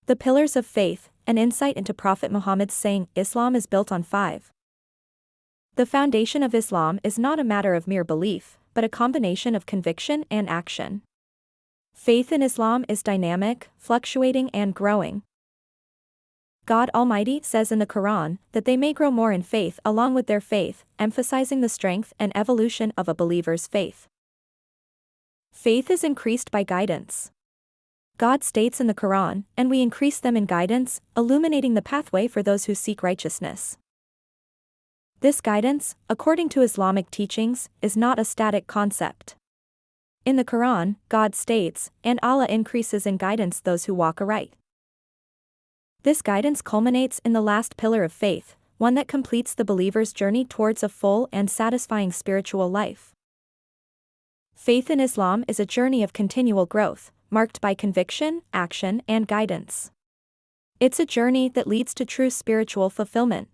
The pillars of faith, an insight into Prophet Muhammad's saying, Islam is built on 5. The foundation of Islam is not a matter of mere belief, but a combination of conviction and action. Faith in Islam is dynamic, fluctuating and growing. God Almighty says in the Quran that they may grow more in faith along with their faith, emphasizing the strength and evolution of a believer's faith. Faith is increased by guidance. God states in the Quran, and we increase them in guidance, illuminating the pathway for those who seek righteousness. This guidance, according to Islamic teachings, is not a static concept. In the Quran, God states, and Allah increases in guidance those who walk aright. This guidance culminates in the last pillar of faith, one that completes the believer's journey towards a full and satisfying spiritual life. Faith in Islam is a journey of continual growth, marked by conviction, action, and guidance. It's a journey that leads to true spiritual fulfillment.